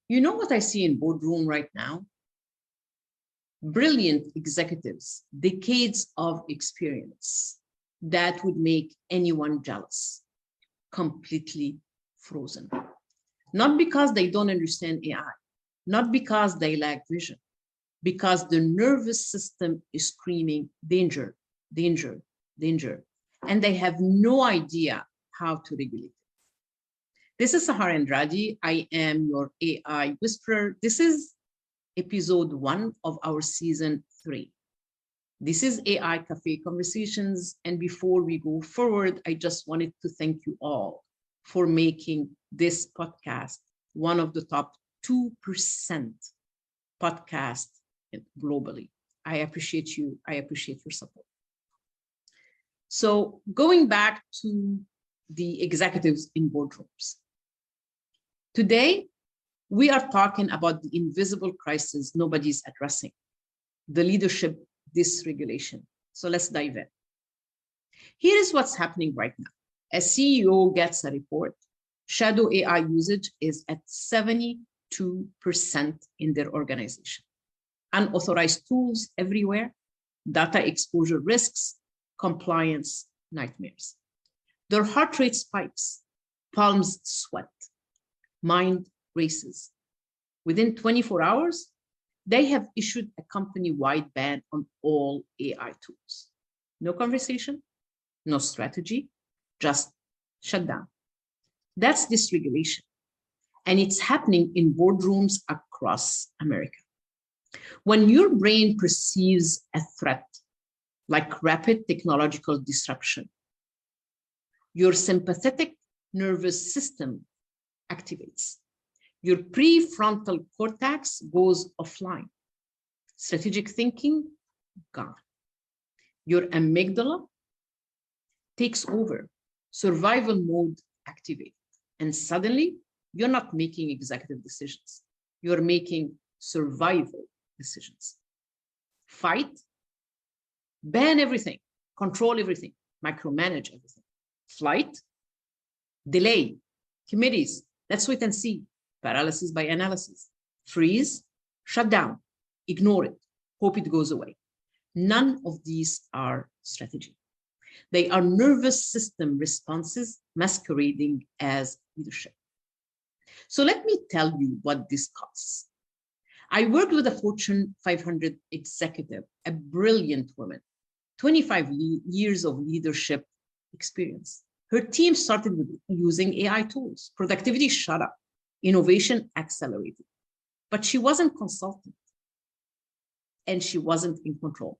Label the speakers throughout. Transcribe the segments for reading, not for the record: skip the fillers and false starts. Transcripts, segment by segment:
Speaker 1: You know what I see in boardroom right now? Brilliant executives, decades of experience that would make anyone jealous, completely frozen. Not because they don't understand AI, not because they lack vision, because the nervous system is screaming danger, danger, danger, and they have no idea how to regulate it. This is Sahar Andrade. I am your AI whisperer. This is episode 1 of our season 3. This is AI Cafe Conversations. And before we go forward, I just wanted to thank you all for making this podcast one of the top 2% podcasts globally. I appreciate you. I appreciate your support. So going back to the executives in boardrooms. Today, we are talking about the invisible crisis nobody's addressing, the leadership dysregulation. So let's dive in. Here is what's happening right now. A CEO gets a report. Shadow AI usage is at 72% in their organization. Unauthorized tools everywhere, data exposure risks, compliance nightmares. Their heart rate spikes, palms sweat, mind races. Within 24 hours, they have issued a company-wide ban on all AI tools. No conversation, no strategy, just shut down. That's dysregulation. And it's happening in boardrooms across America. When your brain perceives a threat, like rapid technological disruption, your sympathetic nervous system activates. Your prefrontal cortex goes offline. Strategic thinking, gone. Your amygdala takes over. Survival mode activated. And suddenly, you're not making executive decisions. You're making survival decisions. Fight, ban everything, control everything, micromanage everything. Flight, delay, committees, let's wait and see, paralysis by analysis. Freeze, shut down, ignore it, hope it goes away. None of these are strategy. They are nervous system responses masquerading as leadership. So let me tell you what this costs. I worked with a Fortune 500 executive, a brilliant woman, 25 years of leadership experience. Her team started with using AI tools. Productivity shot up, innovation accelerated, but she wasn't consultant and she wasn't in control.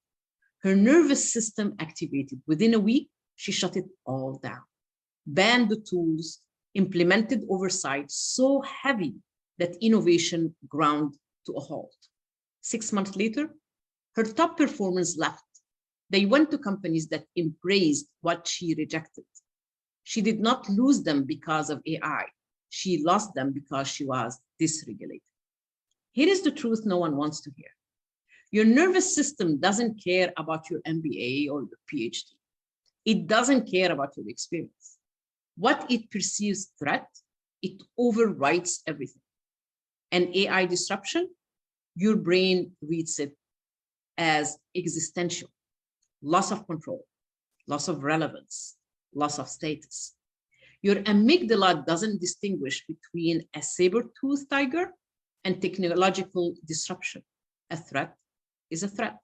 Speaker 1: Her nervous system activated. Within a week, she shut it all down, banned the tools, implemented oversight so heavy that innovation ground to a halt. 6 months later, her top performers left. They went to companies that embraced what she rejected. She did not lose them because of AI. She lost them because she was dysregulated. Here is the truth no one wants to hear. Your nervous system doesn't care about your MBA or your PhD. It doesn't care about your experience. What it perceives threat, it overwrites everything. And AI disruption, your brain reads it as existential, loss of control, loss of relevance, loss of status. Your amygdala doesn't distinguish between a saber-toothed tiger and technological disruption. A threat is a threat.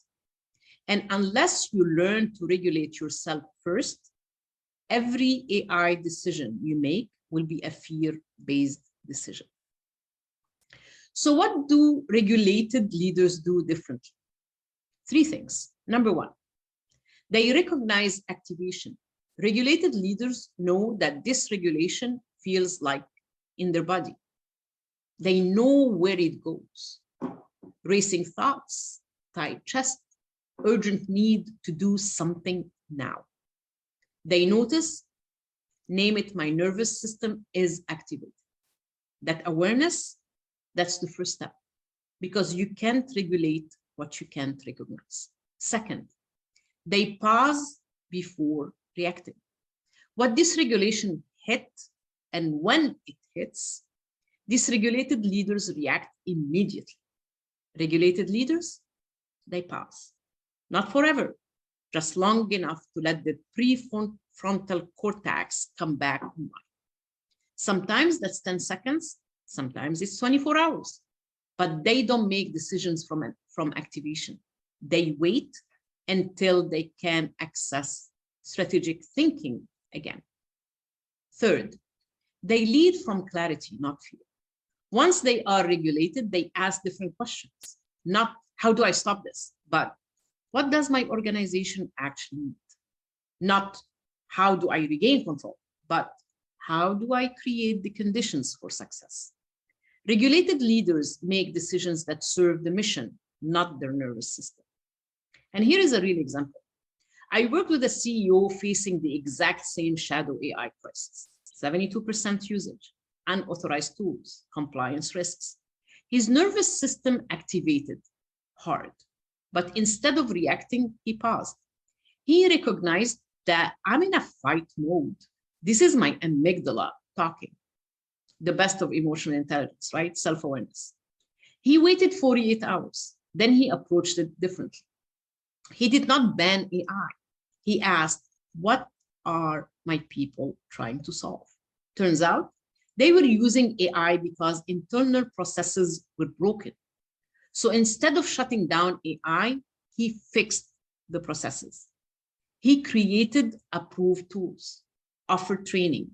Speaker 1: And unless you learn to regulate yourself first, every AI decision you make will be a fear-based decision. So what do regulated leaders do differently? 3 things. Number 1, they recognize activation. Regulated leaders know that dysregulation feels like in their body. They know where it goes. Racing thoughts, tight chest, urgent need to do something now. They notice, name it, my nervous system is activated. That awareness, that's the first step, because you can't regulate what you can't recognize. Second, they pause before reacting. What dysregulation hit and when it hits, Dysregulated leaders react immediately. Regulated leaders, they pause. Not forever, just long enough to let the prefrontal cortex come back online. Sometimes that's 10 seconds, sometimes it's 24 hours, but they don't make decisions from activation. They wait until they can access strategic thinking again. Third, they lead from clarity, not fear. Once they are regulated, they ask different questions. Not how do I stop this, but what does my organization actually need? Not how do I regain control, but how do I create the conditions for success? Regulated leaders make decisions that serve the mission, not their nervous system. And here is a real example. I worked with a CEO facing the exact same shadow AI crisis, 72% usage, unauthorized tools, compliance risks. His nervous system activated hard, but instead of reacting, he paused. He recognized that I'm in a fight mode. This is my amygdala talking, the best of emotional intelligence, right? Self-awareness. He waited 48 hours. Then he approached it differently. He did not ban AI. He asked, what are my people trying to solve? Turns out they were using AI because internal processes were broken. So instead of shutting down AI, he fixed the processes. He created approved tools, offered training,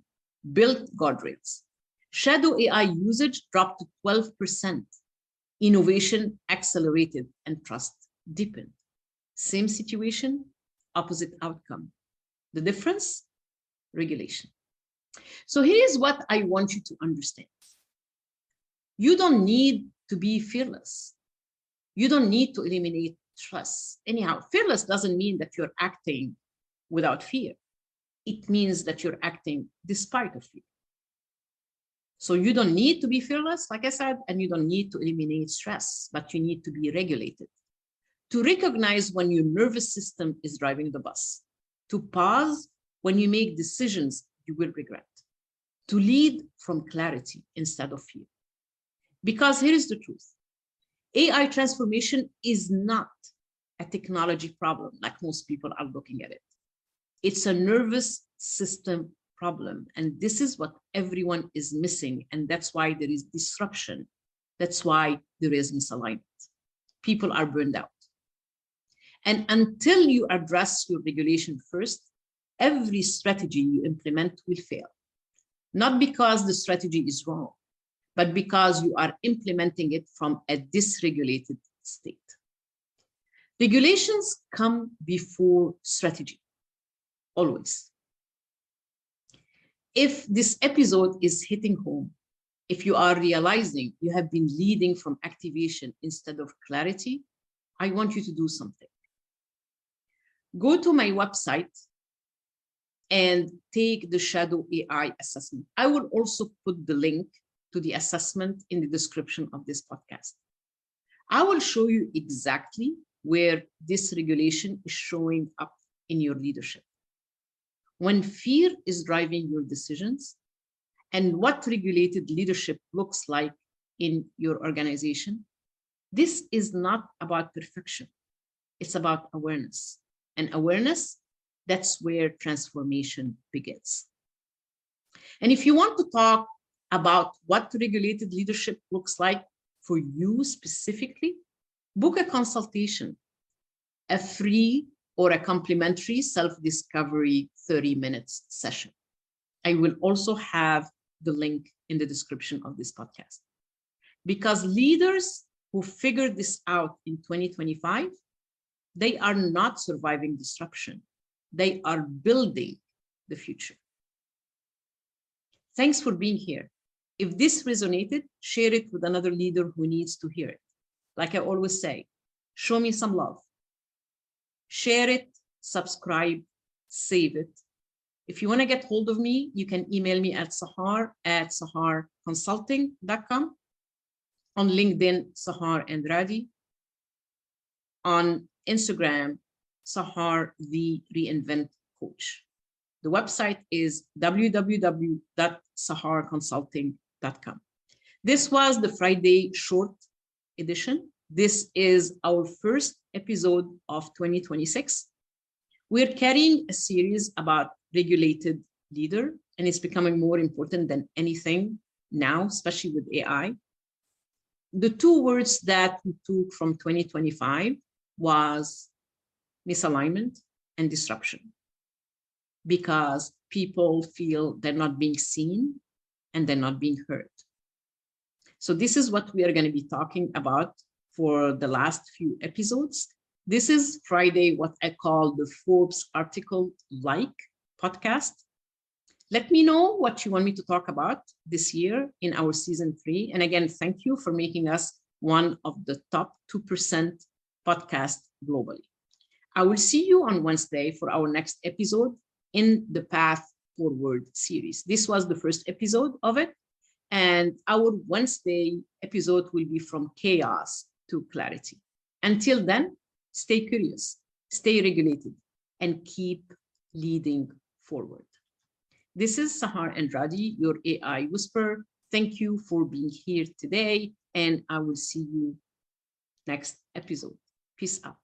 Speaker 1: built guardrails. Shadow AI usage dropped to 12%. Innovation accelerated and trust deepened. Same situation, opposite outcome. The difference? Regulation. So here is what I want you to understand. You don't need to be fearless. You don't need to eliminate trust. Anyhow, fearless doesn't mean that you're acting without fear. It means that you're acting despite of fear. So you don't need to be fearless, like I said, and you don't need to eliminate stress, but you need to be regulated. To recognize when your nervous system is driving the bus. To pause when you make decisions you will regret. To lead from clarity instead of fear. Because here is the truth. AI transformation is not a technology problem like most people are looking at it. It's a nervous system problem. And this is what everyone is missing. And that's why there is disruption. That's why there is misalignment. People are burned out. And until you address your regulation first, every strategy you implement will fail. Not because the strategy is wrong, but because you are implementing it from a dysregulated state. Regulations come before strategy, always. If this episode is hitting home, if you are realizing you have been leading from activation instead of clarity, I want you to do something. Go to my website and take the Shadow AI assessment. I will also put the link to the assessment in the description of this podcast. I will show you exactly where this regulation is showing up in your leadership. When fear is driving your decisions, and what regulated leadership looks like in your organization, this is not about perfection. It's about awareness. And awareness, that's where transformation begins. And if you want to talk about what regulated leadership looks like for you specifically, book a consultation, a free or a complimentary self-discovery 30-minute session. I will also have the link in the description of this podcast. Because leaders who figured this out in 2025, they are not surviving disruption. They are building the future. Thanks for being here. If this resonated, share it with another leader who needs to hear it. Like I always say, show me some love. Share it, subscribe, save it. If you want to get hold of me, you can email me at sahar@saharconsulting.com. On LinkedIn, Sahar and Radi. On Instagram, Sahar the Reinvent Coach. The website is www.saharconsulting.com. This was the Friday short edition. This is our first episode of 2026. We're carrying a series about regulated leader, and it's becoming more important than anything now, especially with AI. The two words that we took from 2025 was misalignment and disruption, because people feel they're not being seen and they're not being heard. So this is what we are going to be talking about for the last few episodes. This is Friday, what I call the Forbes article-like podcast. Let me know what you want me to talk about this year in our season 3. And again, thank you for making us one of the top 2% podcasts globally. I will see you on Wednesday for our next episode in the Path Forward series. This was the first episode of it. And our Wednesday episode will be from chaos to clarity. Until then, stay curious, stay regulated, and keep leading forward. This is Sahar Andrade, your AI Whisperer. Thank you for being here today, and I will see you next episode. Peace out.